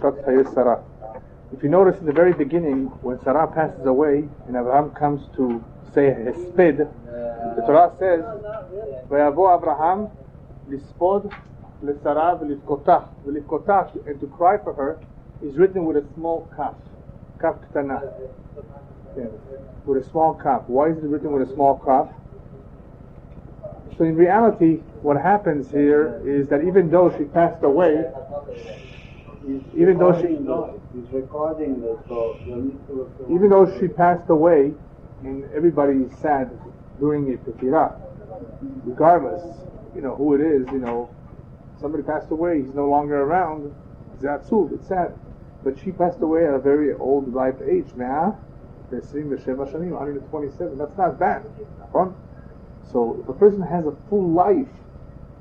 Sarah. If you notice in the very beginning, when Sarah passes away and Abraham comes to say hesped, the Torah says, "Vayavo Abraham lispod leSarah v'livkotach." V'livkotach, and to cry for her, is written with a small kaf ktana. With a small kaf. Why is it written with a small kaf? So in reality, what happens here is that even though she passed away, even though she passed away, and everybody is sad during a tefillah, regardless, who it is, somebody passed away, he's no longer around, it's sad. But she passed away at a very old ripe age, 127, that's not bad. So if a person has a full life,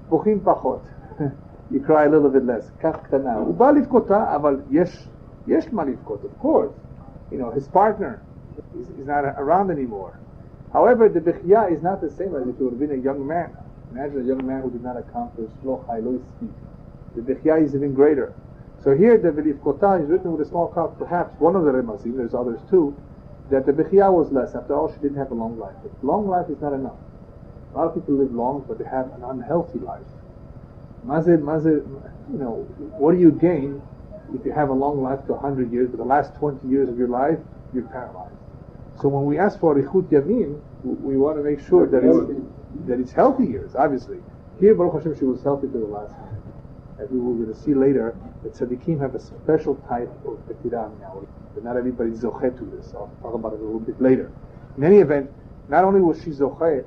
buchim pachot, you cry a little bit less. Of course, his partner is not around anymore. However, the bechia is not the same as if it would have been a young man. Imagine a young man who did not accomplish lo chayei speak. The bechia is even greater. So here the velivkota is written with a small kaf. Perhaps one of the remazim, there's others too, that the bechia was less. After all, she didn't have a long life. But long life is not enough. A lot of people live long, but they have an unhealthy life. What do you gain if you have a long life to 100 years, but the last 20 years of your life, you're paralyzed? So when we ask for Arichut Yamim, we want to make sure that it's healthy years, obviously. Here, Baruch Hashem, she was healthy to the last time. As we will going to see later, that Tzaddikim have a special type of Bechira now, but not everybody is zoche to this. I'll talk about it a little bit later. In any event, not only was she zocha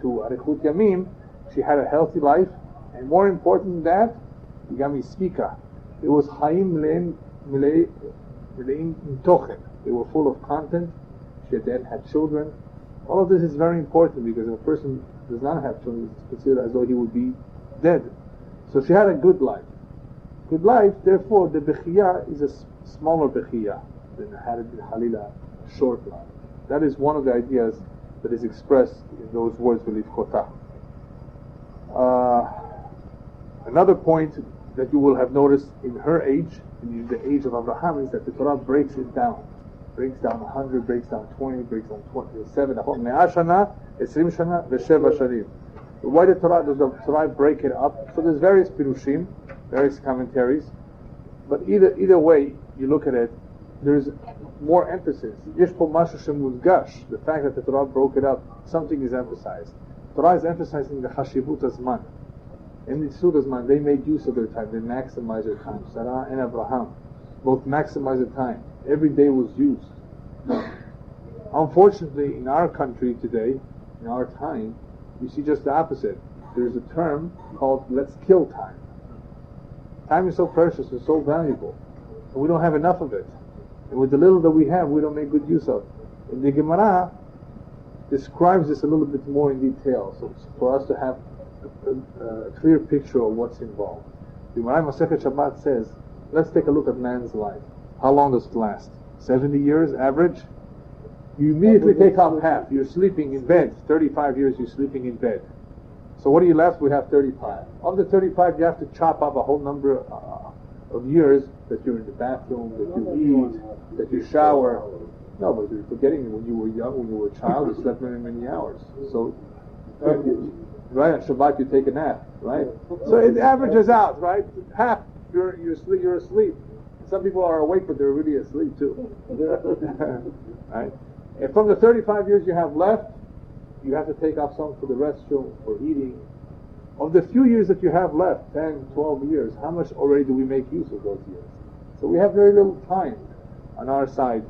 to Arichut Yamim, she had a healthy life, and more important than that, Yami Spika. It was Chaim Mileim Tochen. They were full of content. She then had children. All of this is very important because if a person does not have children, it's considered as though he would be dead. So she had a good life. Good life, therefore, the Bechiyah is a smaller Bechiyah than had it been Halila, a short life. That is one of the ideas that is expressed in those words, Velivkota. Another point that you will have noticed in her age, in the age of Abraham, is that the Torah breaks it down. Breaks down 100, breaks down 20, breaks down 27. Why does the Torah break it up? So there's various pirushim, various commentaries, but either way you look at it, there's more emphasis. The fact that the Torah broke it up, something is emphasized. Torah is emphasizing the chashivut azman. In the Sudas, they made use of their time. They maximized their time. Sarah and Abraham both maximized their time. Every day was used. Unfortunately, in our country today, in our time, you see just the opposite. There's a term called "let's kill time." Time is so precious and so valuable, and we don't have enough of it. And with the little that we have, we don't make good use of. And the Gemara describes this a little bit more in detail, so for us to have a clear picture of what's involved. The Gemara Masechet Shabbat says, let's take a look at man's life. How long does it last? 70 years average? You immediately take off half. You're sleeping in bed. 35 years you're sleeping in bed. So what are you left? We have 35. Of the 35, you have to chop up a whole number of years that you're in the bathroom, that you eat, that you shower. No, but you're forgetting when you were young, when you were a child, you slept many, many hours. So, right, on Shabbat you take a nap, right? So it averages out, right? Half you're asleep. Some people are awake, but they're really asleep too. Right? And from the 35 years you have left, you have to take off some for the restroom, for eating. Of the few years that you have left, 10, 12 years, how much already do we make use of those years? So we have very little time on our side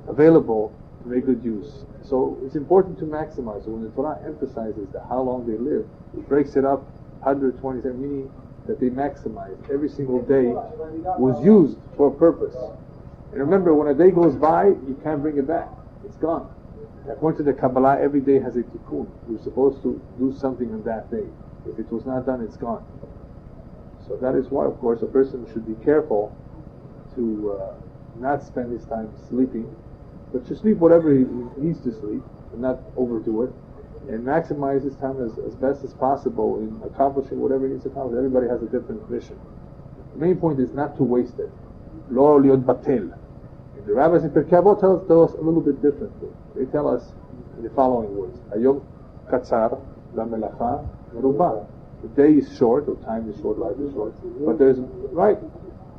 available to make good use. So it's important to maximize. So when the Torah emphasizes that how long they live, it breaks it up 127, meaning that they maximize. Every single day was used for a purpose. And remember, when a day goes by, you can't bring it back. It's gone. According to the Kabbalah, every day has a tikkun. You're supposed to do something on that day. If it was not done, it's gone. So that is why, of course, a person should be careful to not spend his time sleeping, but to sleep whatever he needs to sleep, and not overdo it, and maximize his time as best as possible in accomplishing whatever he needs to accomplish. Everybody has a different mission. The main point is not to waste it. lo liot batel. And the rabbis in Pirkei Avot tell us a little bit differently. They tell us in the following words: Hayom katzar lamelacha merubah. The day is short, or time is short, life is short.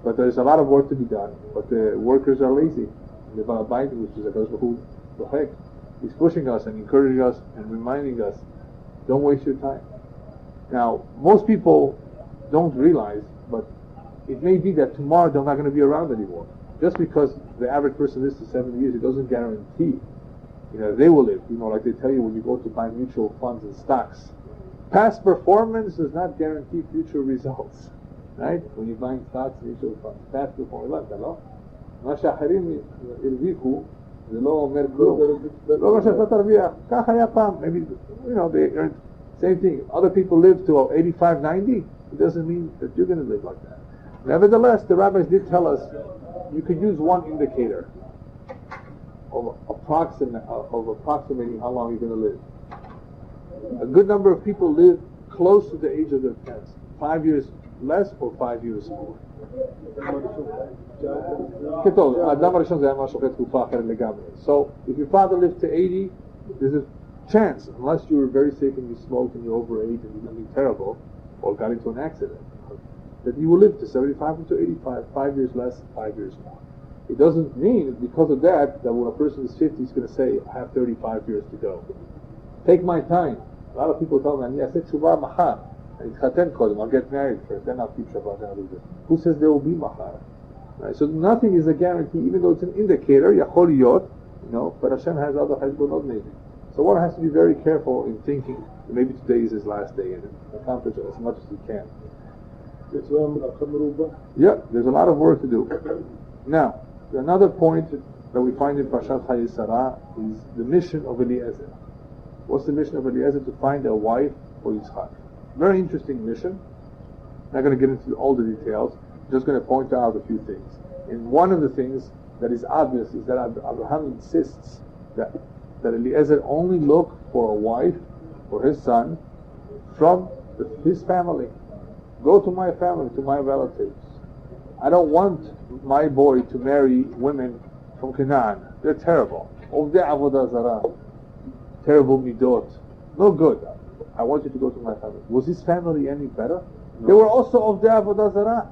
But there's a lot of work to be done. But the workers are lazy. The Baal Bayit, which is a who he's pushing us and encouraging us and reminding us, don't waste your time. Now, most people don't realize, but it may be that tomorrow they're not going to be around anymore. Just because the average person lives to 70 years, it doesn't guarantee, they will live. Like they tell you when you go to buy mutual funds and stocks. Past performance does not guarantee future results. Right? When you're buying stocks and mutual funds. Past performance, מה שאחרים הרוויחו, זה לא אומר כלום. לא אומר שאתה תרוויח. כך היה פעם. Maybe, they earned same thing. Other people live to 85, 90. It doesn't mean that you're going to live like that. Nevertheless, the rabbis did tell us you could use one indicator of approximating how long you're going to live. A good number of people live close to the age of their parents. 5 years less or 5 years more. So, if your father lived to 80, there's a chance, unless you were very sick and you smoked and you're over 8 and you're something terrible, or got into an accident, that you will live to 75 or to 85, 5 years less, 5 years more. It doesn't mean, because of that when a person is 50, he's going to say, I have 35 years to go. Take my time. A lot of people tell me, I said Shuvah Mahar. I'll get married first, then I'll keep Shabbat, then I'll do this. Who says there will be Mahar? Right? So nothing is a guarantee, even though it's an indicator, Yachol Yot, but Hashem has other Hezbollah maybe. So one has to be very careful in thinking that maybe today is his last day and accomplish as much as he can. Yeah, there's a lot of work to do. Now, another point that we find in Parashat Chayei is the mission of Eliezer. What's the mission of Eliezer? To find a wife for Yitzchak. Very interesting mission. Not going to get into all the details. Just going to point out a few things. And one of the things that is obvious is that Abraham insists that Eliezer only look for a wife for his son from his family. Go to my family, to my relatives. I don't want my boy to marry women from Canaan. They're terrible. Ovdei avodah zarah. Terrible midot. No good. I want you to go to my family. Was his family any better? No. They were also Ovdei avodah zarah.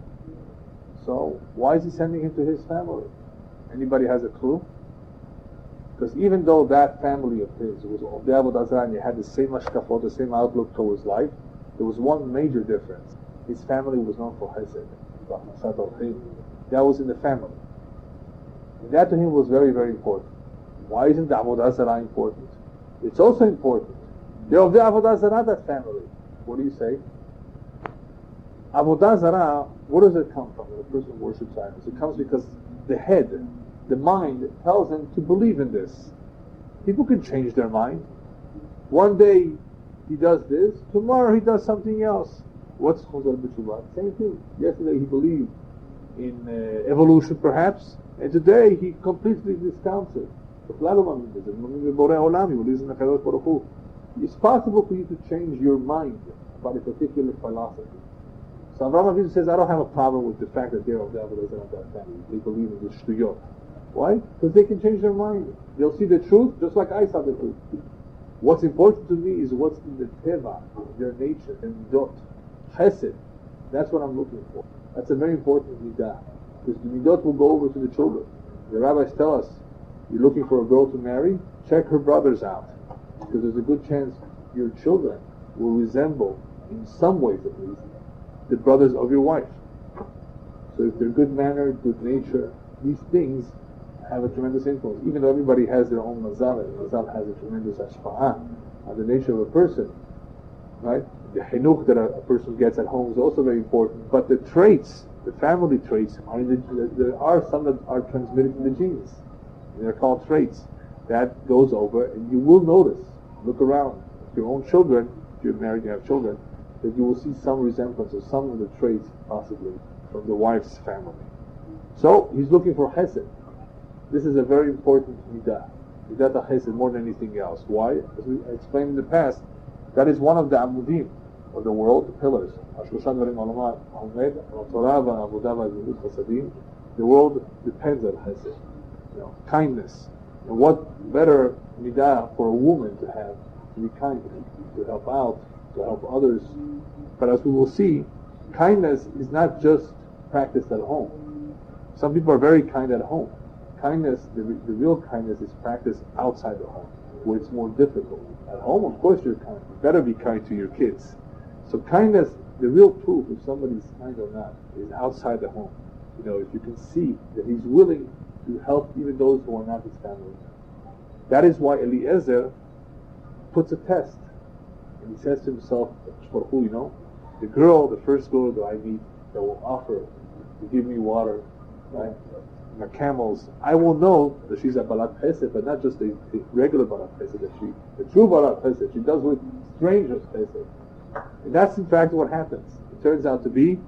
So why is he sending him to his family? Anybody has a clue? Because even though that family of his was Ovdei avodah zarah and he had the same hashkafot, the same outlook towards life, there was one major difference. His family was known for Hesed. That was in the family. And that to him was very, very important. Why isn't the avodah zarah important? It's also important. They're of the avodah zarah, that family. What do you say? Avodah zarah, where does it come from when a person worships idols? It comes because the head, the mind, tells them to believe in this. People can change their mind. One day he does this, tomorrow he does something else. What's Chazal b'Tshuvah? Same thing. Yesterday he believed in evolution perhaps, and today he completely discounts it. It's possible for you to change your mind about a particular philosophy. So Avraham Avinu says, I don't have a problem with the fact that they're of the Avodah Zarah family. They believe in the Shtuyot. Why? Because they can change their mind. They'll see the truth just like I saw the truth. What's important to me is what's in the Teva, their nature, their midot. Chesed. That's what I'm looking for. That's a very important midah. Because the midot will go over to the children. The rabbis tell us, you're looking for a girl to marry, check her brothers out. Because there's a good chance your children will resemble, in some ways at least, the brothers of your wife. So if they're good mannered, good nature, these things have a tremendous influence. Even though everybody has their own mazal, and mazal has a tremendous ashpa'ah on the nature of a person, right? The chinuch that a person gets at home is also very important. But the traits, the family traits, there are some that are transmitted in the genes. They're called traits. That goes over, and you will notice, look around, your own children, if you're married, you have children, that you will see some resemblance of some of the traits, possibly, from the wife's family. So, he's looking for chesed. This is a very important midah. Midah chesed more than anything else. Why? As we explained in the past, that is one of the amudim of the world, the pillars. The world depends on chesed, kindness. And what better midah for a woman to have, to be kind, to help out, to help others. But as we will see, kindness is not just practiced at home. Some people are very kind at home. Kindness, the real kindness, is practiced outside the home, where it's more difficult. At home, of course, you're kind. You better be kind to your kids. So kindness, the real proof if somebody's kind or not, is outside the home. If you can see that he's willing to help even those who are not his family. That is why Eliezer puts a test. And he says to himself, the first girl that I meet that will offer to give me water, right? My camels, I will know that she's a balat chesed, but not just a regular balat chesed, the true balat chesed. She does with strangers chesed. And that's in fact what happens. It turns out to be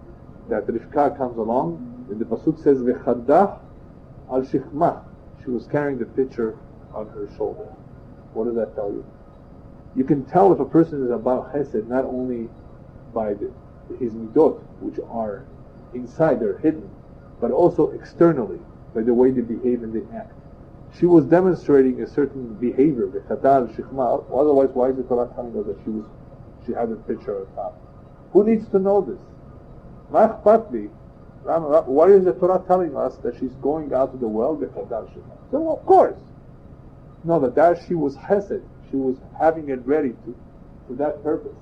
that Rivka comes along, and the pasuk says, "V'chaddah al shichmah." She was carrying the pitcher on her shoulder. What does that tell you? You can tell if a person is a baal chesed not only by his midot, which are inside, they're hidden, but also externally, by the way they behave and they act. She was demonstrating a certain behavior, v'chaddah al shichmah. Otherwise, why is the Torah telling us that she had a pitcher on top? Who needs to know this? Why is the Torah telling us that she's going out to the well? So, well, of course. No, that she was chesed. She was having it ready for that purpose,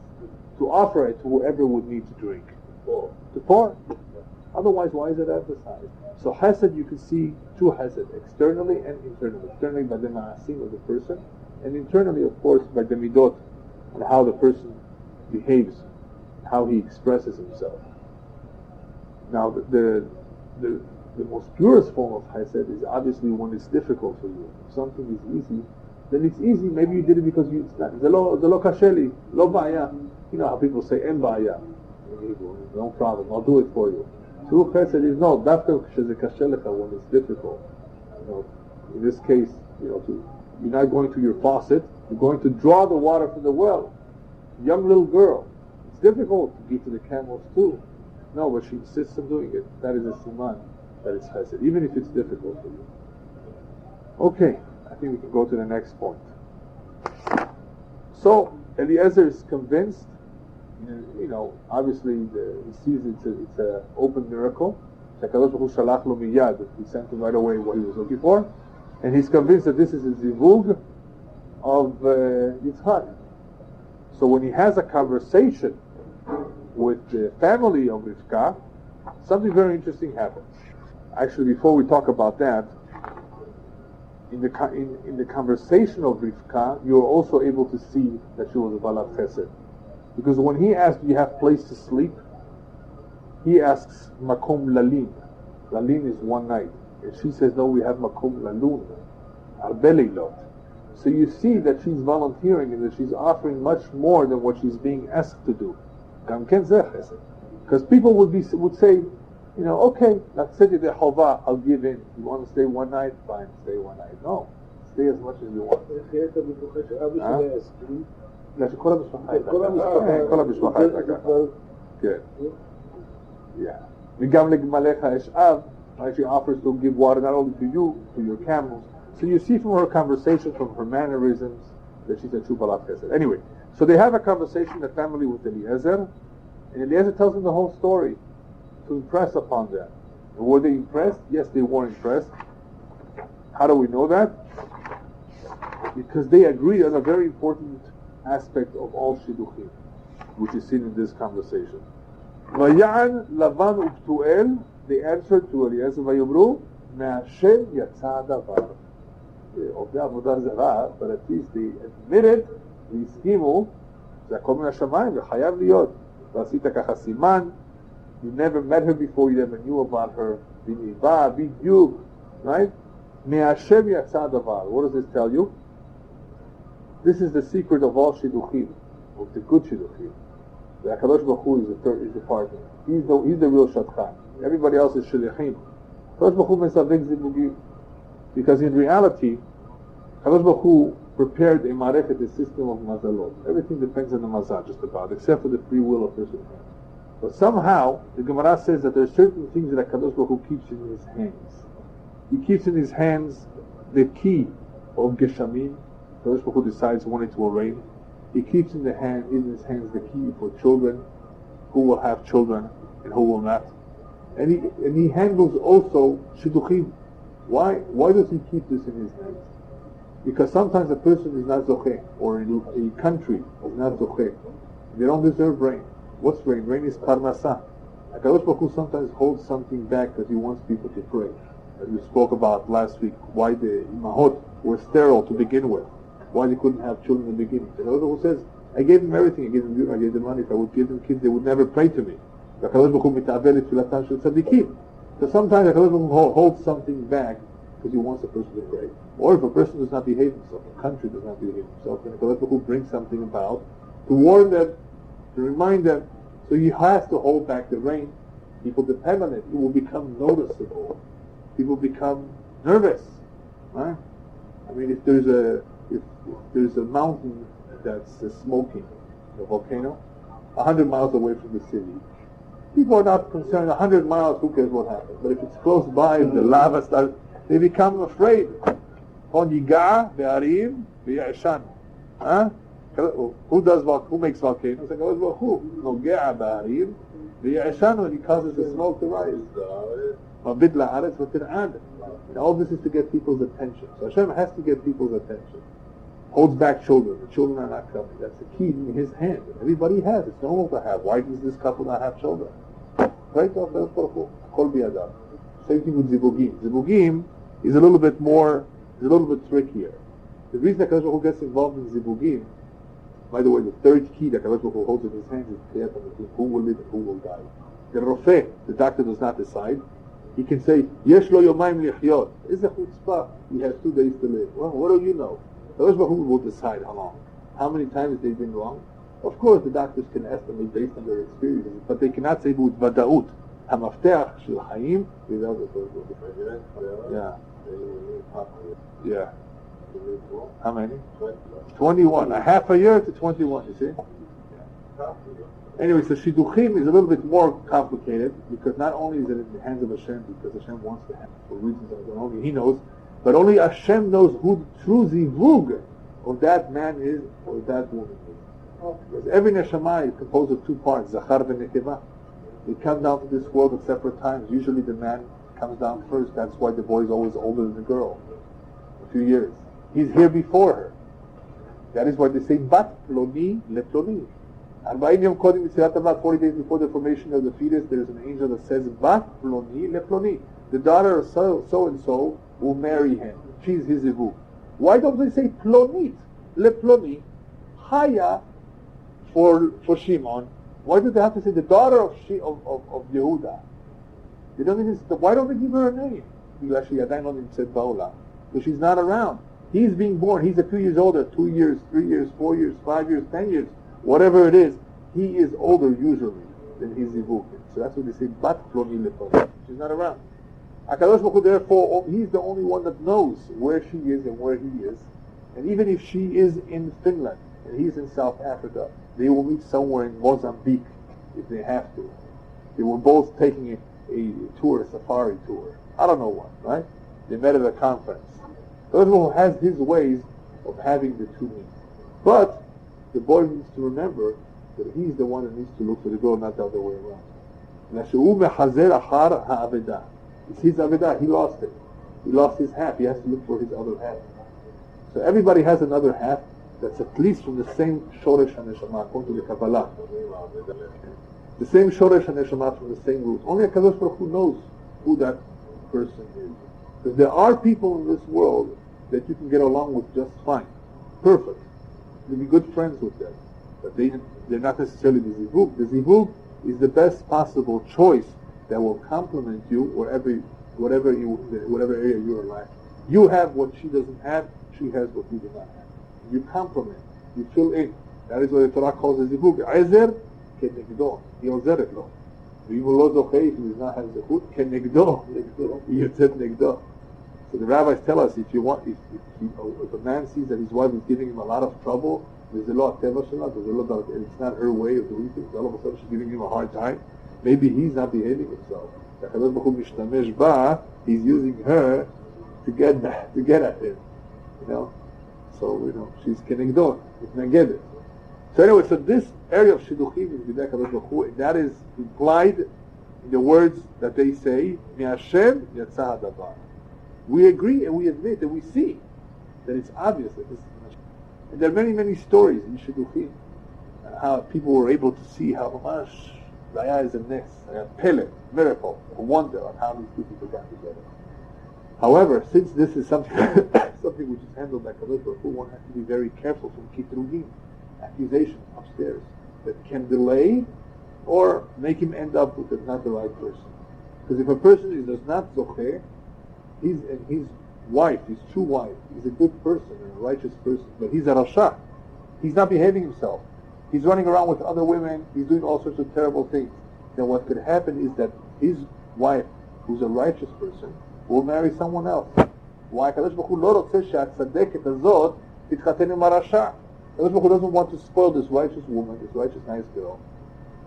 to offer it to whoever would need to drink. To pour. Otherwise, why is it emphasized? So chesed, you can see two chesed, externally and internally. Externally by the ma'asim of the person, and internally, of course, by the midot, and how the person behaves, how he expresses himself. Now, the most purest form of chesed is obviously when it's difficult for you. If something is easy, then it's easy. Maybe you did it because it's not. The lo kasheli, lo ba'aya. You know how people say, en ba'aya. No problem, I'll do it for you. True chesed is no, dafka sheze kashelecha, when it's difficult. In this case, you're not going to your faucet, you're going to draw the water from the well. Young little girl. It's difficult to give to the camels too. No, but she insists on doing it. That is a siman that it's chesed, even if it's difficult for you. Okay, I think we can go to the next point. So Eliezer is convinced. Obviously he sees it's an open miracle. He sent him right away what he was looking for, and he's convinced that this is a zivug of Yitzchak. So when he has a conversation with the family of Rivka, something very interesting happens. Actually, before we talk about that, in the conversation of Rivka, you're also able to see that she was a balat chesed. Because when he asked, do you have place to sleep? He asks, makom lalin. Lalin is one night. And she says, no, we have makom lalun. Arbelilot. So you see that she's volunteering and that she's offering much more than what she's being asked to do. Because people would say, okay, let's say the chova, I'll give in. You want to stay one night? Fine, stay one night. No, stay as much as you want. כל המשפחה הייתה. כן. Yeah. וגם לגמליך אשאב, she offers to give water not only to you, to your camels. So you see from her conversation, from her mannerisms, that she's a true balat chesed. Anyway, so they have a conversation, the family with Eliezer, and Eliezer tells them the whole story to impress upon them. And were they impressed? Yes, they were impressed. How do we know that? Because they agreed on a very important aspect of all shidduchim, which is seen in this conversation. Vayan Lavan u'Ptuel, they answered to Eliezer, Vayomru, Me'Hashem yatsa davar. Of the avodah zarah, but at least they admitted, והסכימו, זה הכל מן השמיים, וחייב להיות. ועשית ככה סימן, you never met her before, you never knew about her, בניבה, בדיוק, right? מהשם יצא הדבר. What does this tell you? This is the secret of all shidduchim, of the good shidduchim. The HaKadosh Baruch Hu is the partner. He's the real shadchan. Everybody else is shlichim. HaKadosh Baruch Hu mesavek zivugim. Because in reality, HaKadosh Baruch Hu prepared a marechet, a system of mazalot. Everything depends on the mazal, just about, except for the free will of person. But somehow, the Gemara says that there are certain things that HaKadosh Baruch Hu keeps in his hands. He keeps in his hands the key of Geshamim. HaKadosh Baruch Hu decides when it will rain. He keeps in his hands the key for children, who will have children and who will not. And he handles also Shidduchim. Why does he keep this in his hands? Because sometimes a person is not Zocheh, or a country is not Zocheh. They don't deserve rain. What's rain? Rain is Parasha. HaKadosh Baruch Hu sometimes holds something back because he wants people to pray. As we spoke about last week, why the Imahot were sterile to begin with. Why they couldn't have children in the beginning. The Lord says, I gave them everything. I gave them beauty, I gave them money. If I would give them kids, they would never pray to me. So sometimes HaKadosh Baruch Hu holds something back because he wants a person to pray. Or if a person does not behave himself, a country does not behave himself, then HaKadosh Baruch Hu brings something about to warn them, to remind them. So he has to hold back the rain. People depend on it. It will become noticeable. People become nervous. Right? I mean, if there's a mountain that's smoking, a volcano, 100 miles away from the city, people are not concerned. 100 miles, who cares what happens? But if it's close by, if the lava starts, they become afraid. Who makes volcanoes? And he causes the smoke to rise. And all this is to get people's attention. So Hashem has to get people's attention. Holds back children. The children are not coming. That's the key in his hand. Everybody has. It's normal to have. Why does this couple not have children? Right? Same thing with Zibugim. Zibugim is a little bit trickier. The reason that HaKadosh Baruch Hu gets involved in Zibugim, by the way, the third key that HaKadosh Baruch Hu holds in his hands is Kriyat HaMetim, who will live and who will die. The Rofeh, the doctor does not decide. He can say, Yesh lo yomayim lichyot. Is a chutzpah. He has 2 days to live. Well, what do you know? HaKadosh Baruch Hu will decide how long. How many times they've been wrong? Of course, the doctors can estimate based on their experiences, but they cannot say with vada'ut. Hamafteach shel hayim without the Torah. Yeah. How many? 21. A half a year to 21, you see? Anyway, so Shidduchim is a little bit more complicated because not only is it in the hands of Hashem because Hashem wants to have for reasons that only He knows, but only Hashem knows who the true zivug of that man is or that woman is. Because every neshama is composed of 2 parts, Zachar and Nekeva. They come down to this world at separate times. Usually the man comes down first. That's why the boy is always older than the girl. A few years. He's here before her. That is why they say Bat Ploni Le Ploni. And by Yom Kodim Mitzilat about 40 days before the formation of the fetus, there is an angel that says Bat Ploni Le Ploni. The daughter of so and so will marry him. She's his Ivu. Why don't they say Plonit Le Ploni? Chaya for Shimon. Why do they have to say the daughter of Yehuda? They don't even. Why don't they give her a name? Actually, Yadayim only said Baola, because she's not around. He's being born. He's a few years older. 2 years, 3 years, 4 years, 5 years, 10 years, whatever it is. He is older usually than his Zivuk. So that's what they say. Bat Ploni Leploni. She's not around. HaKadosh Baruch Hu, therefore, he's the only one that knows where she is and where he is. And even if she is in Finland and he's in South Africa, they will meet somewhere in Mozambique if they have to. They were both taking a tour, a safari tour. I don't know what, right? They met at a conference. HaKadosh has his ways of having the two meet. But the boy needs to remember that he's the one that needs to look for the girl, not the other way around. It's his avedah. He lost it. He lost his half. He has to look for his other half. So everybody has another half that's at least from the same shoresh haneshama, according to the Kabbalah. The same shoresh haneshama from the same root. Only HaKadosh Baruch Hu knows who that person is. Because there are people in this world that you can get along with just fine. Perfect. You'll be good friends with them. But they're not necessarily the zivug. The zivug is the best possible choice that will complement you whatever area you are lacking. You have what she doesn't have, she has what you do not have. You complement, you fill in. That is what the Torah calls a zivug. Ezer kenegdo, yozeret lo. If he does not have zivug, kenegdo, yozeret negdo. So the rabbis tell us if a man sees that his wife is giving him a lot of trouble, There's a lot of teva shela, there's a lot of, it's not her way of doing things. All of a sudden she's giving him a hard time. Maybe he's not behaving himself. He's using her to get at him. So, she's kenegdon. You can get it. So anyway, so this area of shidduchim is b'dei HaKadosh Baruch Hu, that is implied in the words that they say, Mi'ashem yatsa hadavar. We agree and we admit and we see that it's obvious that this is Hashem. And there are many, many stories in shidduchim, how people were able to see how Mamash, Raya is a nes, a pele, miracle, a wonder on how these two people got together. However, since this is something something which is handled by Kadosh Baruch Hu, one has to be very careful from kitrugim, accusations upstairs that can delay or make him end up with not the right person. Because if a person does not zocher, his wife, his true wife, is a good person and a righteous person, but he's a rasha. He's not behaving himself. He's running around with other women. He's doing all sorts of terrible things. Then what could happen is that his wife, who's a righteous person, will marry someone else. Why? Kadosh Baruch Hu lo rotzeh she'atzadeket hazot titchaten im harasha. Kadosh Baruch Hu doesn't want to spoil this righteous woman, this righteous nice girl.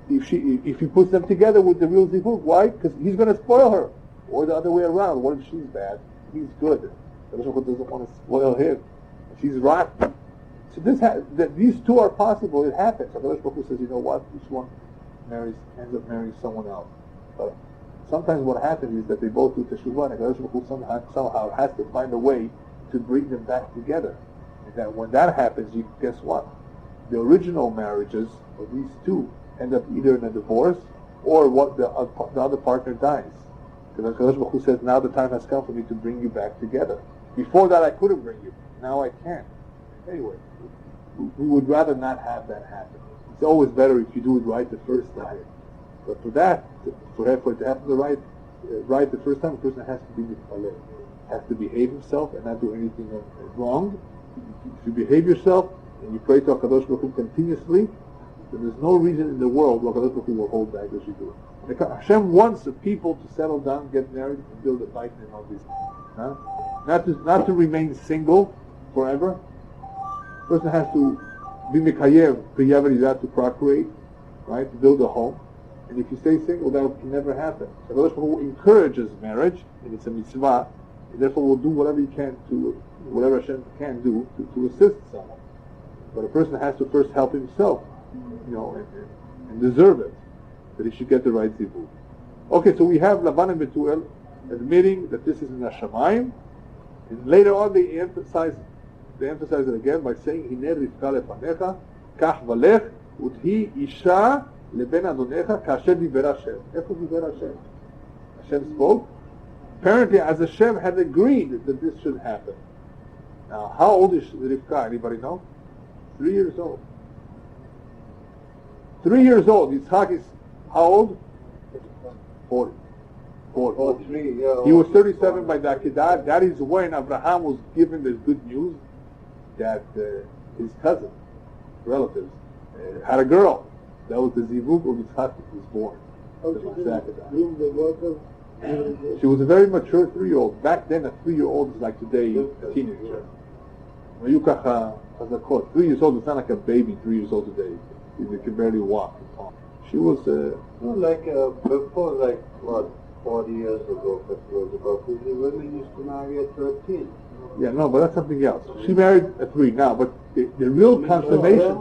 If he puts them together with the real zivug, why? Because he's going to spoil her. Or the other way around. What if she's bad? He's good. Kadosh Baruch Hu doesn't want to spoil him. She's rotten. So these two are possible. It happens. So Kadosh Baruch Hu says, you know what? Each one ends up marrying someone else. But sometimes what happens is that they both do teshuvah, and Kadosh Baruch Hu somehow has to find a way to bring them back together. And that when that happens, guess what? The original marriages of these two end up either in a divorce or the other partner dies. Because Kadosh Baruch Hu says, now the time has come for me to bring you back together. Before that I couldn't bring you. Now I can. Anyway, we would rather not have that happen. It's always better if you do it right the first time. But for it to happen right the first time, the person has to be mitpalel, has to behave himself and not do anything wrong. If you behave yourself and you pray to HaKadosh Baruch Hu continuously, then there's no reason in the world why HaKadosh Baruch Hu will hold back as you do it. Hashem wants the people to settle down, get married, and build a life and all this. Not to remain single forever. The person has to be mekayev, to procreate, right, to build a home. And if you stay single, that can never happen. So Kadosh Baruch Hu encourages marriage, and it's a mitzvah, and therefore will do whatever he can whatever Hashem can do to assist someone. But a person has to first help himself, and deserve it, that he should get the right zivug. Okay, so we have Lavan and Betuel admitting that this is in Hashemayim, and later on they emphasize it again by saying, Hine Rivka lefanecha, kach valech, uthi isha leben adonecha, kasher diber Hashem. Echo diber Hashem. Hashem spoke. Apparently, as Hashem had agreed that this should happen. Now, how old is Rivka? Anybody know? 3 years old. 3 years old. Yitzhak is how old? 40. 3, yeah. He was 37 by the Akedah. That is when Abraham was given the good news that his cousin, relatives, had a girl. That was the zivug of Yitzhak that was born. She was a very mature 3-year-old. Back then, a 3-year-old is like today, a teenager. 3 years old is not like a baby 3 years old today. They can barely walk and talk. She was before 40 years ago, the women used to marry at 13. Yeah, no, but that's something else. She married at 3 now, but the real consummation...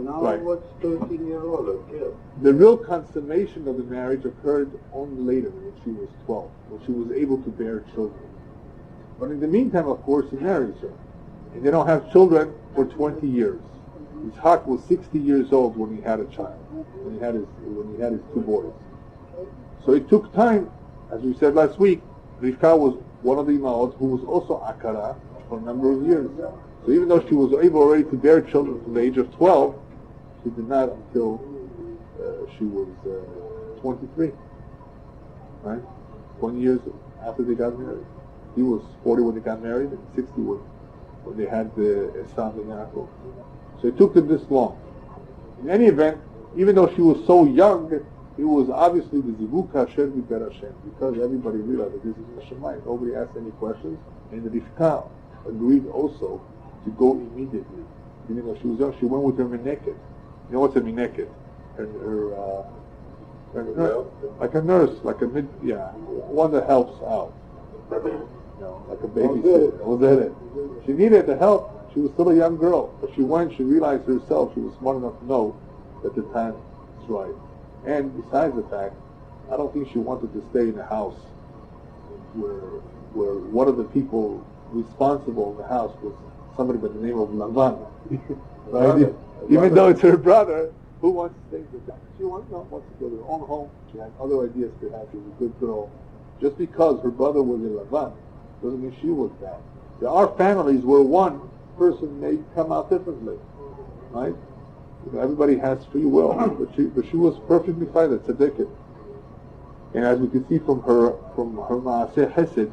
Now right. what's 13-year-old? The real consummation of the marriage occurred only later, when she was 12, when she was able to bear children. But in the meantime, of course, he marries her. And they don't have children for 20 years. Yitzhak was 60 years old when he had a child, when he had his 2 boys. So it took time, as we said last week. Rivka was one of the imaot who was also akara for a number of years. So even though she was able already to bear children from the age of 12, she did not until she was 23. Right? 20 years after they got married. He was 40 when they got married, and 60 when they had Esau and Yaakov. So it took them this long. In any event, even though she was so young, it was obviously the zivug kasher diber Hashem, because everybody realized that this is Hashemayim. Nobody asked any questions, and the Rivka agreed also to go immediately. Even though she was young, she went with her mineket. You know what's a mineket? Like a nurse, like one that helps out. Like a babysitter. Was that it? She needed the help. She was still a young girl, but she realized herself, she was smart enough to know that the time is right. And besides the fact, I don't think she wanted to stay in a house where one of the people responsible in the house was somebody by the name of Lavan. Right? Even though it's her brother, who wants to stay with them? She wants to go to her own home. She had other ideas perhaps. She was a good girl. Just because her brother was a Lavan doesn't mean she was bad. There are families where one person may come out differently, right? Everybody has free will, but she was perfectly fine. That's tzedekah. And as we can see from her Maaseh Hesed,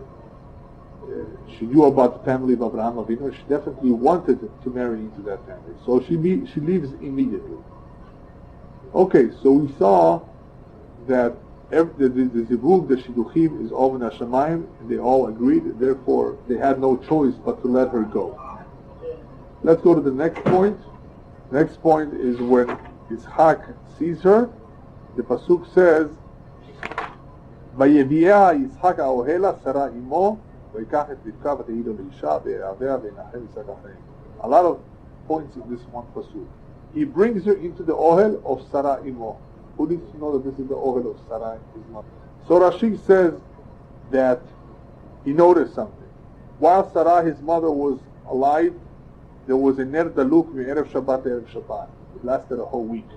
she knew about the family of Abraham Avinu. She definitely wanted to marry into that family. So she leaves immediately. Okay, so we saw that the zivug, the shidduchim, is all in Hashemayim, and they all agreed, and therefore they had no choice but to let her go. Let's go to the next point. Next point is when Yitzhak sees her. The pasuk says, "Vayeviah Yitzhak ha'ohela Sarah imo, v'yikach et Rivka v'tehido leisha ve'avea ve'nachem Yitzhak acharei." A lot of points in this one pasuk. He brings her into the ohel of Sarah imo. Who needs to know that this is the ohel of Sarah? So Rashi says that he noticed something. While Sarah, his mother, was alive, there was a ner daluk me'erev Shabbat to erev Shabbat. It lasted a whole week.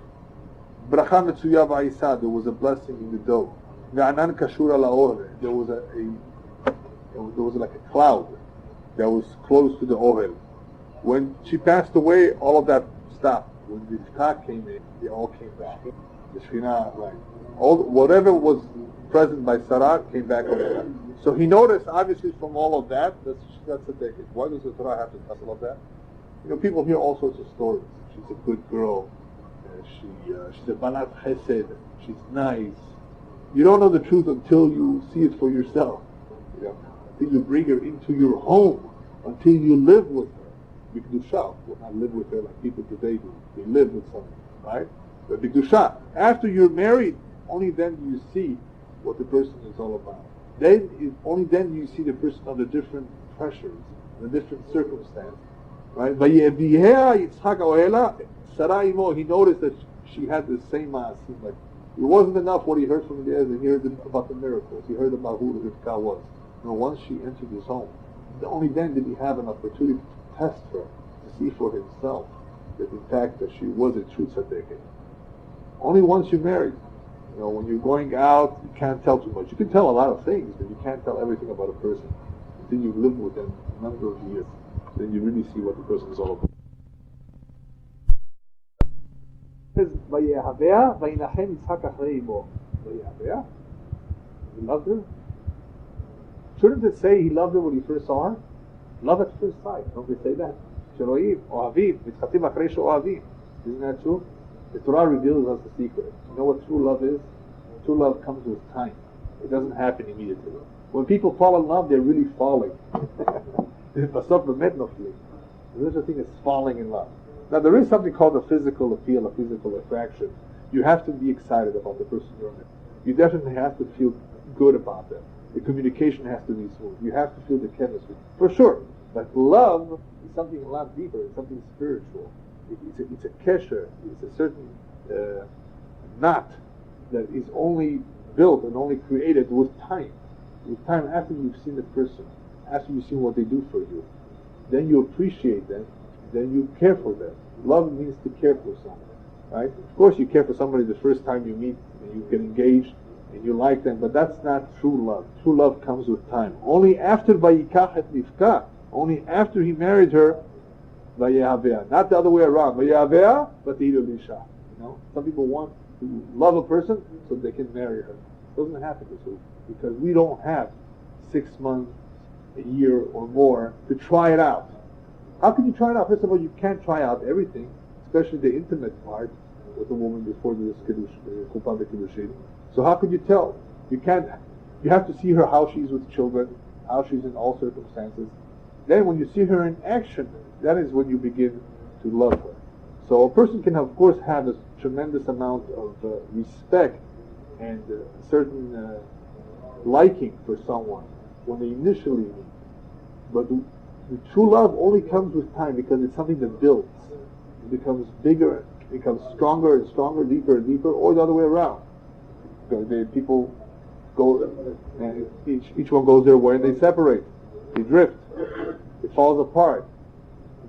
Bracha metzuya v'ayisa, there was a blessing in the dough. Ve'anan kashura la'ohel, there was like a cloud that was close to the ohel. When she passed away, all of that stopped. When the Yitzhak came in, they all came back. The Shekhinah, right? Whatever was present by Sarah came back over. So he noticed, obviously, from all of that, that's a decade. Why does the Torah have to tell all of that? People hear all sorts of stories. She's a good girl. She's a banat chesed. She's nice. You don't know the truth until you see it for yourself. Until you bring her into your home. Until you live with her. B'kedusha. Well, not live with her like people today do. They live with someone, right? But b'kedusha. After you're married, only then do you see what the person is all about. Only then you see the person under different pressures, the different circumstances. Right? Sarah imo, he noticed that she had the same maasim. Like, it wasn't enough what he heard from the others. He heard about the miracles. He heard about who the Rivka was. Once she entered his home, only then did he have an opportunity to test her, to see for himself that in fact that she was a true tzaddiket. Only once you're married. When you're going out, you can't tell too much. You can tell a lot of things, but you can't tell everything about a person until you've lived with them a number of years. Then you really see what the person is all about. It says, "Vayehavea vayinachem Yitzhak acharei imo." Vayehavea? He loved her? Shouldn't it say he loved her when he first saw her? Love at first sight. Don't they say that? Sheroim, ohavim, mitchatim acharei she'ohavim. Isn't that true? The Torah reveals us the secret. You know what true love is? True love comes with time. It doesn't happen immediately. When people fall in love, they're really falling. There's such a thing as falling in love. Now there is something called a physical appeal, a physical attraction. You have to be excited about the person you're with. You definitely have to feel good about them. The communication has to be smooth. You have to feel the chemistry. For sure. But love is something a lot deeper. It's something spiritual. It's a kesher. It's a certain knot that is only built and only created with time. With time, after you've seen the person, after you've seen what they do for you, then you appreciate them, then you care for them. Love means to care for someone, right? Of course you care for somebody the first time you meet and you get engaged and you like them, but that's not true love. True love comes with time. Only after Vayikach et Rivka, only after he married her, Vayehavea. Not the other way around. Vayehavea, but the Lisha. Some people want to love a person so they can marry her. It doesn't happen this way because we don't have 6 months, a year or more to try it out. How can you try it out? First of all, you can't try out everything, especially the intimate part with a woman before this Chuppah Kiddushin. So how could you tell? You can't. You have to see her how she's with children, how she's in all circumstances. Then when you see her in action, that is when you begin to love her. So a person can, of course, have a tremendous amount of respect and a certain liking for someone when they initially meet. But the true love only comes with time, because it's something that builds. It becomes bigger, it becomes stronger and stronger, deeper and deeper, or the other way around. People go, and each one goes their way, and they separate, they drift, it falls apart.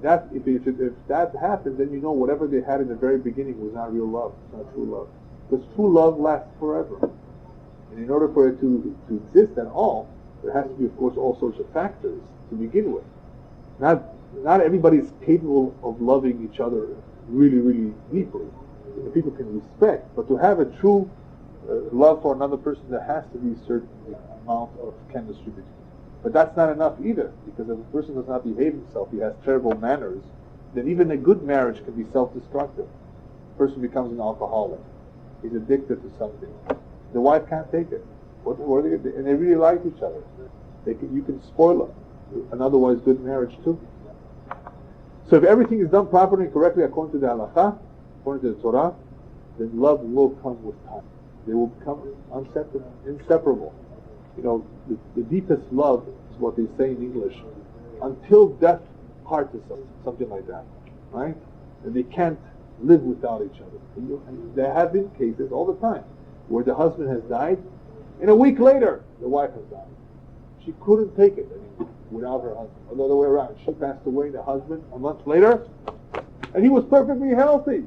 If that happens, then you know whatever they had in the very beginning was not real love, it's not true love. Because true love lasts forever. And in order for it to exist at all, there has to be, of course, all sorts of factors to begin with. Not everybody is capable of loving each other really, really deeply. People can respect, but to have a true love for another person, there has to be a certain amount of chemistry between them. But that's not enough either, because if a person does not behave himself, he has terrible manners, then even a good marriage can be self-destructive. A person becomes an alcoholic. He's addicted to something. The wife can't take it. What are they going to do? And they really like each other. You can spoil an otherwise good marriage too. So if everything is done properly and correctly according to the halakha, according to the Torah, then love will come with time. They will become inseparable. You know, the deepest love is what they say in English, until death parts us, something like that, right? And they can't live without each other. And there have been cases all the time where the husband has died, and a week later the wife has died. She couldn't take it anymore without her husband. Or the other way around. She passed away, the husband, a month later, and he was perfectly healthy.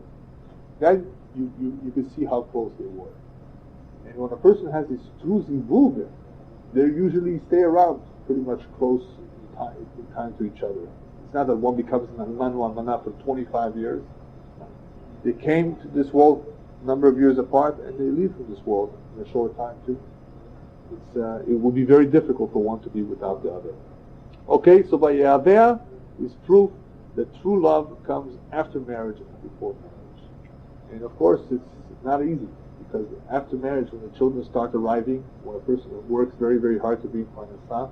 Then you can see how close they were. And when a person has this true zivug, they usually stay around pretty much close in time to each other. It's not that one becomes an alman or almanah for 25 years. They came to this world a number of years apart, and they leave from this world in a short time too. It would be very difficult for one to be without the other. Okay, so by Yahweh is proof that true love comes after marriage and not before marriage. And of course, it's not easy, because after marriage, when the children start arriving, when a person works very, very hard to bring parnasah,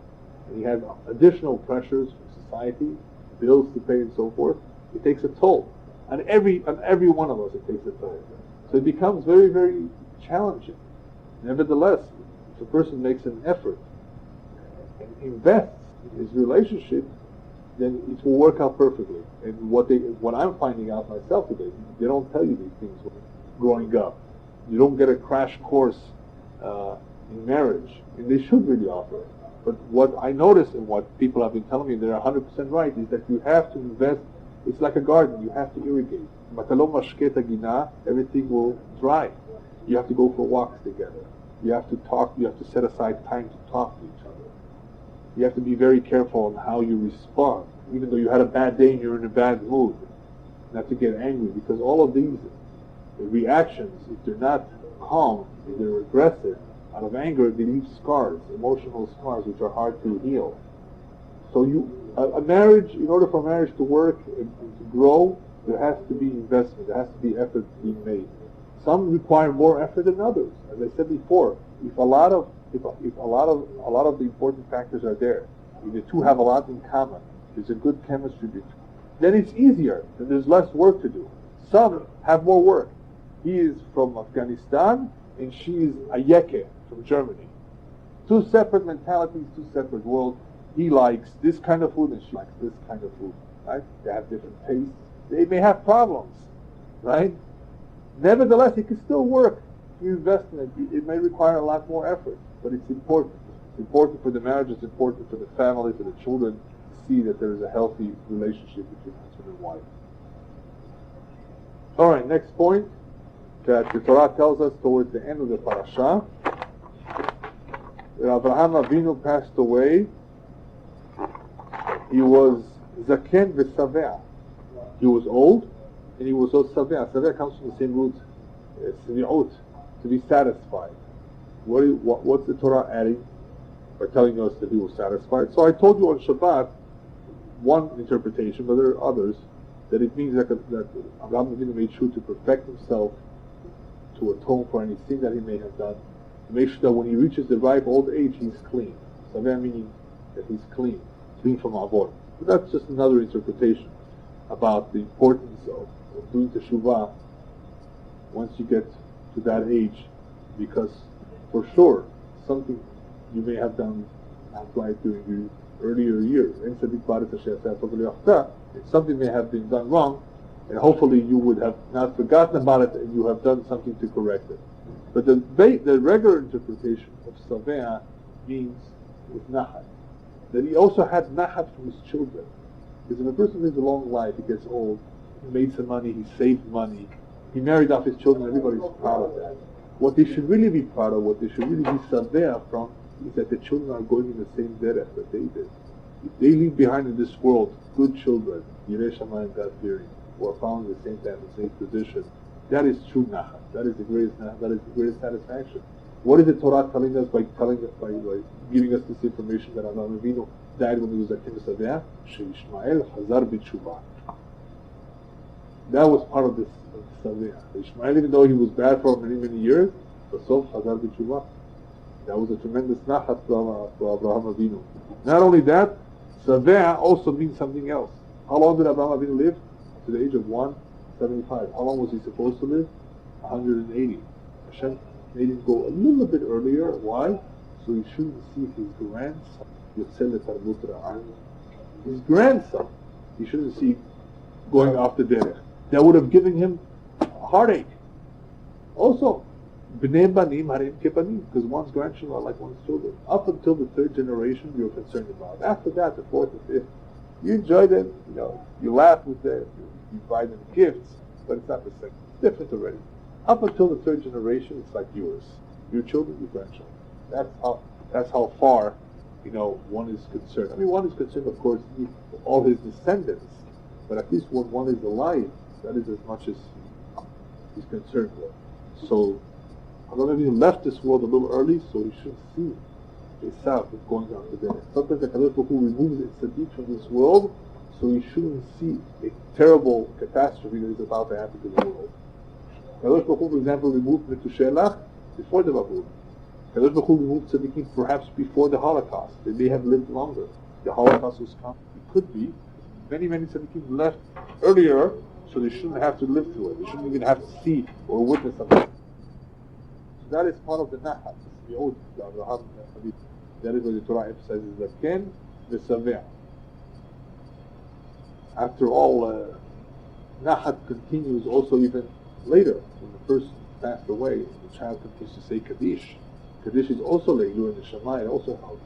and he has additional pressures from society, bills to pay and so forth, it takes a toll. On every one of us, it takes a toll. So it becomes very, very challenging. Nevertheless, if a person makes an effort and invests in his relationship, then it will work out perfectly. And what I'm finding out myself today, they don't tell you these things growing up. You don't get a crash course in marriage, and they should really offer it. But what I notice and what people have been telling me, they're 100% right, is that you have to invest. It's like a garden. You have to irrigate. Everything will dry. You have to go for walks together. You have to talk. You have to set aside time to talk to each other. You have to be very careful on how you respond. Even though you had a bad day and you're in a bad mood, not to get angry, because all of these reactions, if they're not calm, if they're aggressive, out of anger, they leave scars, emotional scars, which are hard to heal. So a marriage, in order for marriage to work and to grow, there has to be investment, there has to be effort being made. Some require more effort than others. As I said before, if a lot of the important factors are there, if the two have a lot in common, there's a good chemistry between, then it's easier, then there's less work to do. Some have more work. He is from Afghanistan, and she is Ayeke from Germany. Two separate mentalities, two separate worlds. He likes this kind of food, and she likes this kind of food. Right? They have different tastes. They may have problems, right? Nevertheless, it can still work. You invest in it. It may require a lot more effort, but it's important. It's important for the marriage. It's important for the family, for the children, to see that there is a healthy relationship between husband and wife. All right, next point that the Torah tells us towards the end of the Parasha. Abraham Avinu passed away. He was zaken v'saveh. He was old, and he was also saveh. Saveh comes from the same root, svi'ut, to be satisfied. What's the Torah adding by telling us that he was satisfied? So I told you on Shabbat one interpretation, but there are others, that it means that Abraham Avinu made sure to perfect himself, to atone for any sin that he may have done, to make sure that when he reaches the ripe old age, he's clean. Saveh meaning that he's clean from avon. But that's just another interpretation. about the importance of doing teshuvah once you get to that age, because for sure something you may have done not right during the earlier years. Something may have been done wrong, and hopefully you would have not forgotten about it and you have done something to correct it. But the regular interpretation of Savea means with Nahat, that he also had Nahat from his children. Because if a person lives a long life, he gets old, he made some money, he saved money, he married off his children, everybody's proud of that. What they should really be proud of, what they should really be Savea from, is that the children are going in the same derech that they did. If they leave behind in this world good children, Yirei Shamayim, God-fearing, who are following the same path, the same tradition, that is true Nachat. That is the greatest Nachat. That is the greatest satisfaction. What is the Torah telling us by giving us this information that Avraham Avinu died when he was at Kim Savea? Sheishmael Hazar b'Teshuvah. That was part of this Savea. Ishmael, even though he was bad for many, many years, Basof Hazar b'Teshuvah. That was a tremendous Nachat for Avraham Avinu. Not only that, Savea also means something else. How long did Avraham Avinu live? To the age of 175. How long was he supposed to live? 180. Hashem made him go a little bit earlier. Why? So he shouldn't see his grandson. His grandson, he shouldn't see going off the derech. That would have given him a heartache. Also, b'nei banim harim kebanim, because one's grandchildren are like one's children. Up until the third generation, you're concerned about. After that, the fourth and fifth, you enjoy them. You laugh with them. You buy them gifts, but it's not the same. It's different already. Up until the third generation, it's like yours. Your children, your grandchildren. That's how far, one is concerned. I mean, one is concerned, of course, with all his descendants, but at least when one is alive, that is as much as he's concerned with. So, Avraham Avinu left this world a little early, so he should see Esav going on to there. Sometimes the Kadosh Baruch Hu removes its tzaddik from this world, so he shouldn't see a terrible catastrophe that is about to happen to the world. Kadosh Baruch Hu, for example, removed Metushelach before the Babur. Kadosh Baruch Hu removed tzaddikim perhaps before the Holocaust. They may have lived longer. The Holocaust was coming. It could be. Many, many tzaddikim left earlier, so they shouldn't have to live through it. They shouldn't even have to see or witness something. So that is part of the Nahat. The old Avraham Avinu. That is what the Torah emphasizes, the Ken, the Savea. After all, Nahat continues also even later, when the person passed away, the child continues to say Kaddish. Kaddish is also Leilu in the Shema, it also helps.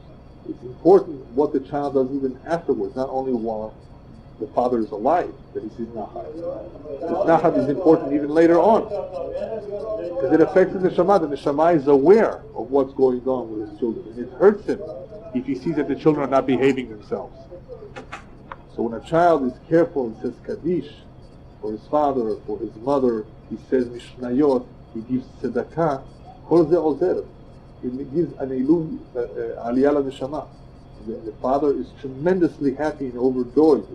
It's important what the child does even afterwards, not only while the father is alive, that he sees Nahat. Because Nahat is important even later on. Because it affects the Neshama. The Neshama is aware of what's going on with his children. And it hurts him if he sees that the children are not behaving themselves. So when a child is careful and says Kaddish for his father, for his mother, he says Mishnayot, he gives Tzedakah, Kol Ze Ozer. He gives an Elul Aliyah Neshama. The father is tremendously happy and overjoyed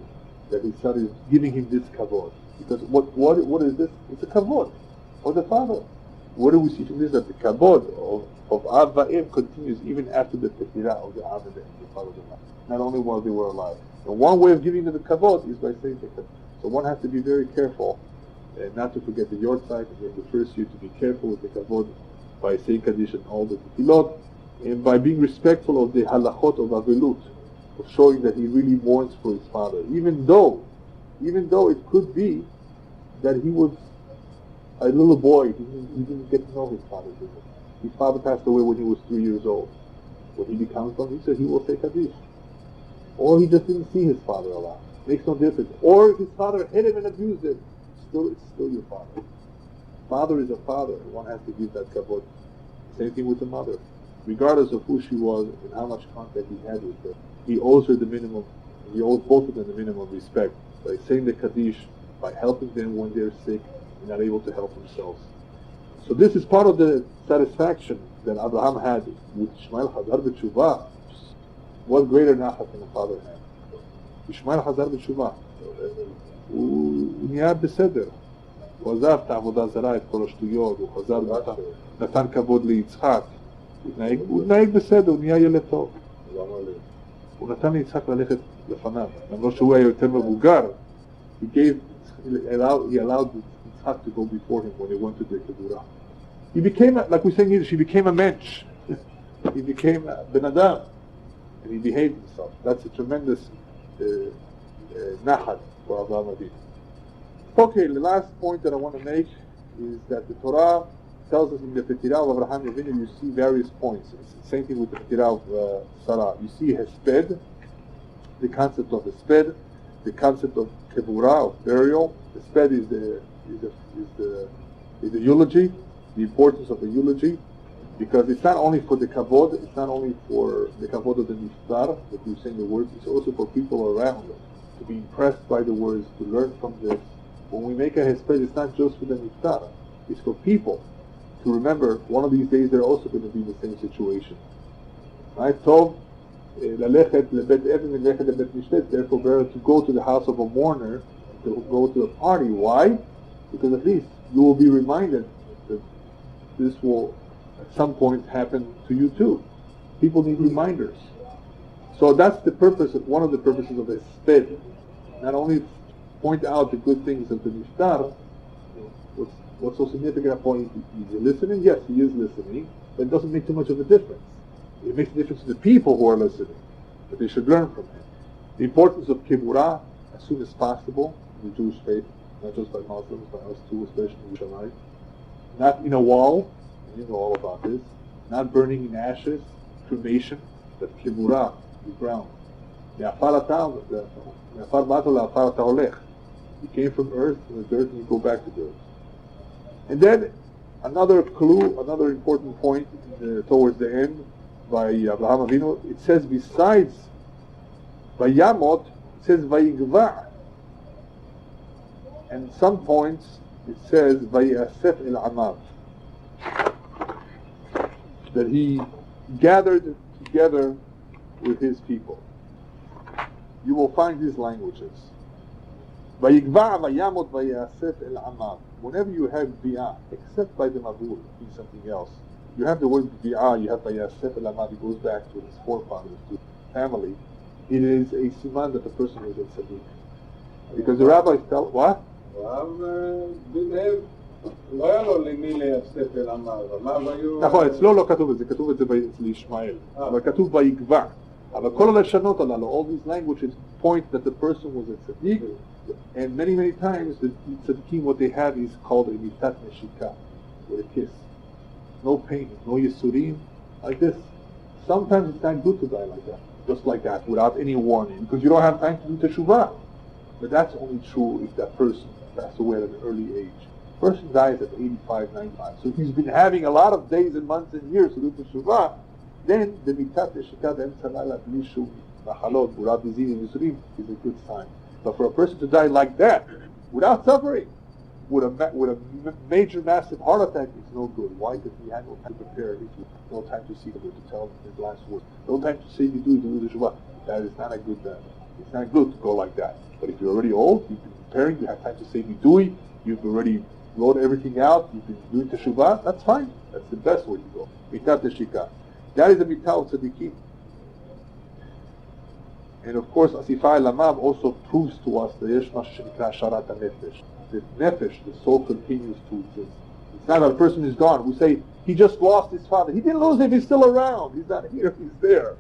that his son is giving him this kavod. Because what is this? It's a kavod of the father. What do we see from this? That the kavod of Av Va'em continues even after the tefillah of the Av and the father, not only while they were alive. And one way of giving them the kavod is by saying that. So one has to be very careful and not to forget the yortzeit, and in the first year to be careful with the kavod by saying kaddish and all the tefillot, and by being respectful of the halachot of Avelut, of showing that he really mourns for his father, even though it could be that he was a little boy, he didn't get to know his father. His father passed away when he was 3 years old. When he becomes one, he said he will say kaddish. Or he just didn't see his father a lot. Makes no difference. Or his father hit him and abused him. It's still your father. Father is a father. One has to give that kavod. Same thing with the mother. Regardless of who she was and how much contact he had with her, he owes her the minimum, he owes both of them the minimum respect by saying the Kaddish, by helping them when they're sick and not able to help themselves. So this is part of the satisfaction that Abraham had with Ishmael Hazar b'Teshuvah. What greater nachat than the father had? Ishmael Hazar b'Teshuvah. הוא נהיה בסדר. הוא עזב את העבודה זרה, את כל השטויות, הוא חזר נתן כבוד ליצחק. הוא התנהג בסדר, הוא נהיה ילד טוב. הוא נתן ליצחק ללכת לפניו. למרות שהוא היה יותר מבוגר, He allowed Yitzhak to go before him when they went to the Keburah. He became, like we say in Yiddish, he became a mensch. He became a Ben Adam. And he behaved himself. That's a tremendous nachat for Avraham Avinu. Okay, the last point that I want to make is that the Torah tells us in the Petirah of Avraham Avinu, you see various points. It's the same thing with the Petirah of Sarah. You see Hesped, the concept of Hesped, the concept of Keburah, of burial. Hesped is the eulogy, the importance of the eulogy, because it's not only for the kavod, it's not only for the kavod of the niftar, that you say the words, it's also for people around to be impressed by the words, to learn from this. When we make a hesped, it's not just for the niftar, it's for people to remember one of these days they're also going to be in the same situation. Right? So, therefore better to go to the house of a mourner, to go to a party. Why? Because at least you will be reminded that this will at some point happen to you too. People need reminders. So that's the purpose of, one of the purposes of the sped. Not only point out the good things of the niftar. What's so significant about is he listening? Yes, he is listening, but it doesn't make too much of a difference. It makes a difference to the people who are listening, but they should learn from him. The importance of Keburah as soon as possible in the Jewish faith, not just by Muslims, by us too, especially in Yerushalayim. Not in a wall, and you know all about this. Not burning in ashes, cremation, but Keburah, the ground. You came from earth, from the dirt, and you go back to dirt. And then another clue, another important point towards the end by Abraham Avinu, it says besides Vayamot, it says Vayigva. And some points it says Vayasef el Amav, that he gathered together with his people. You will find these languages. Vayigva, Vayamot, Vayasef el Amav. Whenever you have bi'ah, except by the mavul, means something else. You have the word bi'ah, you have Vayasef el Amav, it goes back to his forefathers, to family. It is a siman that the person is a tzaddik. Because the rabbis tell, what? נכון, אצלו לא כתוב את זה, כתוב את זה אצל ישמעאל. אבל כתוב ויגבע. אבל כל הלשונות הללו, all these languages point that the person was a tzaddik, and many times the tzaddikim, what they have is called a mitat neshika, with a kiss. No pain, no yisurim, like this. Sometimes it's not good to die like that, just like that, without any warning, because you don't have time to do teshuvah. But that's only true if that person passed away at an early age. Person dies at 85, 95. So if he's been having a lot of days and months and years to do teshuvah, then the mitat neshika, the emtzalala, blishu, machalot, without disease and yisurim, is a good sign. But for a person to die like that, without suffering, with a major, massive heart attack, it's no good. Why? Because he had no time to prepare. No time to see him, to tell him his last words. No time to say you do the teshuvah. That is not a good. It's not good to go like that. But if you're already old, you've been preparing, you have time to say bidui, you've already wrote everything out, you've been doing teshuvah, that's fine. That's the best way to go. Mitat teshika. That is the mitah of tzaddikim. And of course, Asifai Lamav also proves to us that Yesh Masha Shenikra Sharat HaNefesh. The nefesh, the soul continues to exist. It's not that a person is gone. We say, he just lost his father. He didn't lose him, he's still around. He's not here, he's there.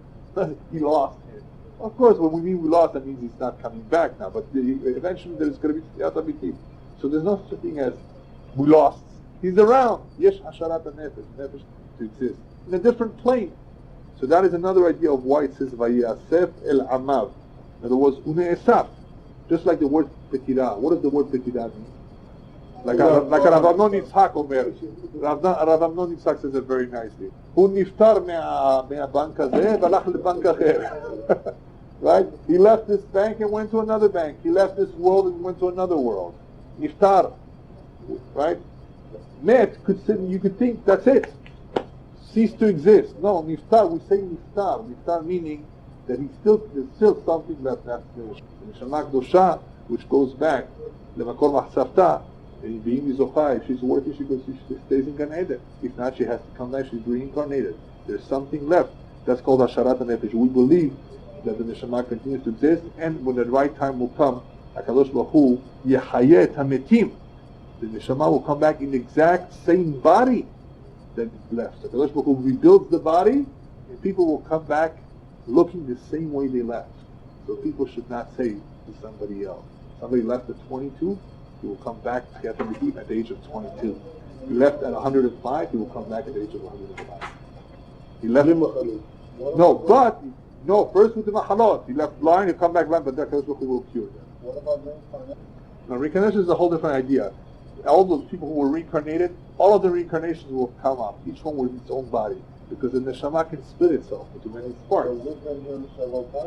He lost him. Of course, when we mean we lost, that means he's not coming back now. But eventually there's going to be Tiyat HaBitim. So there's no such thing as we lost. He's around. Yesh Hasharat HaNefesh. Nefesh to exist. In a different plane. So that is another idea of why it says Vayasef el Amav. In other words, Une'esaf. Just like the word Petirah. What does the word Petirah mean? Like Rav Amnon Yitzhak Omer. Rav Amnon Yitzhak says it very nicely. Hu niftar me'abank hazeh v'alach lebank acher. Right? He left this bank and went to another bank. He left this world and went to another world. Niftar. Right? Met, you could think, that's it. Cease to exist. No, niftar, we say niftar. Niftar meaning that there's still something left after the Neshama Kedosha, which goes back, Lemakor Mahsavta, and being Mizochai. If she's worthy, she stays in Gan Eden. If not, she has to come back, she's reincarnated. There's something left. That's called Hasharat HaNefesh. We believe that the Neshama continues to exist, and when the right time will come, HaKadosh Baruch Hu Yechayei et hametim. The neshama will come back in the exact same body that it left. HaKadosh Baruch Hu rebuilds the body, and people will come back looking the same way they left. So people should not say to somebody else. Somebody left at 22, he will come back at the age of 22. He left at 105, he will come back at the age of 105. He left. First with the machalot. He left blind, he'll come back blind, but that will cure them. What about reincarnation? Now, reincarnation is a whole different idea. All those people who were reincarnated, all of the reincarnations will come up, each one with its own body, because the neshama can split itself into many parts.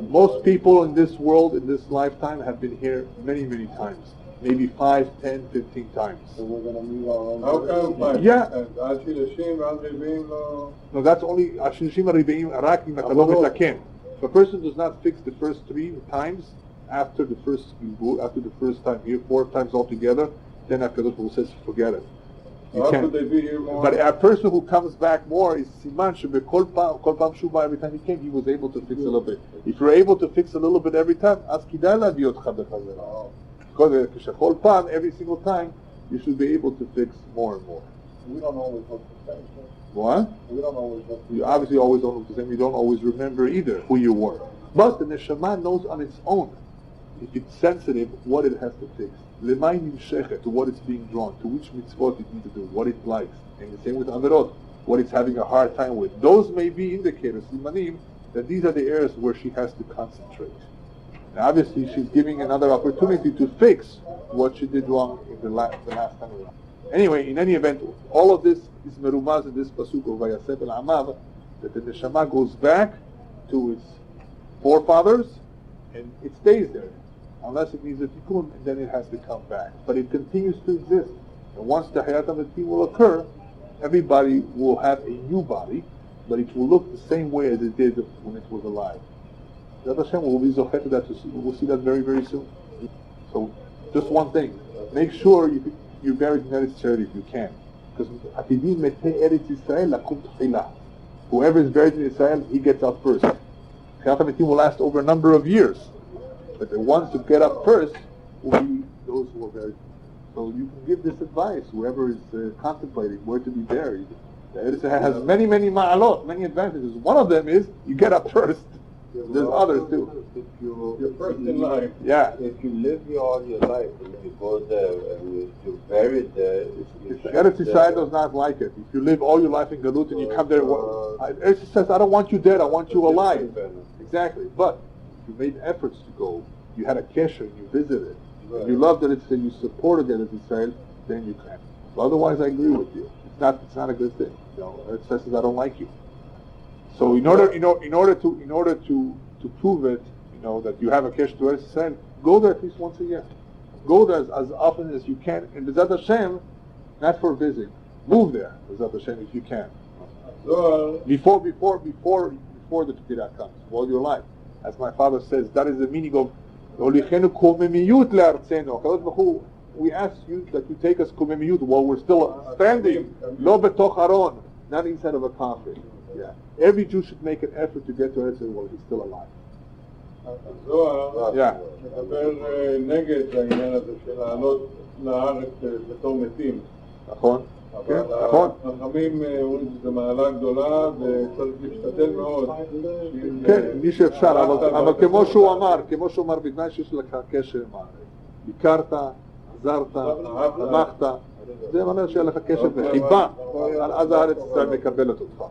Most people in this world, in this lifetime, have been here many, many times. Maybe 5, 10, 15 times. So we're going to meet our own. How come? Yeah. No, that's only Ashishim Ribeim Arak Matalom Etaken. If a person does not fix the first 3 times after the first time here, 4 times altogether, then HaKadosh Baruch Hu says forget it. You can't. Could they be here more? But a person who comes back more is Siman Shebekol Pam Shuba. Every time he came, he was able to fix a little bit. If you're able to fix a little bit every time, as Kidai Laviot Chadachazera. Because every single time, you should be able to fix more and more. We don't always look the same. What? We don't always look the You obviously always don't look the same. You don't always remember either who you were. But the neshama knows on its own, if it's sensitive, what it has to fix. L'mayim shechet, to what it's being drawn, to which mitzvot it needs to do, what it likes. And the same with averot, what it's having a hard time with. Those may be indicators, simanim, that these are the areas where she has to concentrate. Now obviously she's giving another opportunity to fix what she did wrong in the last time around. Anyway, in any event, all of this is merumaz in this pasuk of Vayaseh el-Amav, that the neshama goes back to its forefathers, and it stays there. Unless it needs a tikkun, and then it has to come back. But it continues to exist. And once the Hayat HaMetim will occur, everybody will have a new body, but it will look the same way as it did when it was alive. That Hashem will be zochet to that. We'll see that very, very soon. So, just one thing. Make sure you bury in Eretz Yisrael if you can. Because Atidim metei Eretz Yisrael lakum tchilah. Whoever is buried in Israel, he gets up first. Hayat HaMetim will last over a number of years. But the ones to get up first will be those who are buried. So you can give this advice, whoever is contemplating where to be buried. The Eretz Yisrael has many, many ma'alot, many advantages. One of them is you get up first. There's others too. If You're first in line. Yeah. If you live here all your life and you go there and you're buried there, Eretz Yisrael does not like it. If you live all your life in Galut and you come there, Eretz Yisrael says, I don't want you dead, I want you alive. Exactly. But you made efforts to go, you had a kesher, you visited, Right. you loved Eretz Yisrael, you supported Eretz Yisrael, then you can. But otherwise, I agree with you. It's not a good thing. Eretz Yisrael says, I don't like you. So in order to prove it, that you have a kesher to Eretz Yisrael, go there at least once a year. Go there as often as you can, and B'ezrat Hashem, not for visiting. Move there, B'ezrat Hashem, if you can. Before the Tukirah comes, all your life. As my father says, that is the meaning of we ask you that you take us kumemiyut while we're still standing, lo betoch aron, not inside of a coffin. Yeah. Every Jew should make an effort to get to Eretz Yisrael while he's still alive. הזוהר מדבר נגד העניין הזה של לעלות לארץ בתור מתים. נכון. אבל החכמים אומרים שזה מעלה גדולה וצריך להשתדל מאוד. כן, מי שאפשר, אבל כמו שהוא אמר, בגלל שיש לך קשר עם הארץ. ביקרת, עזרת, תמכת, זה אומר שיהיה לך קשר וחיבה, אז הארץ ישראל מקבלת אותך.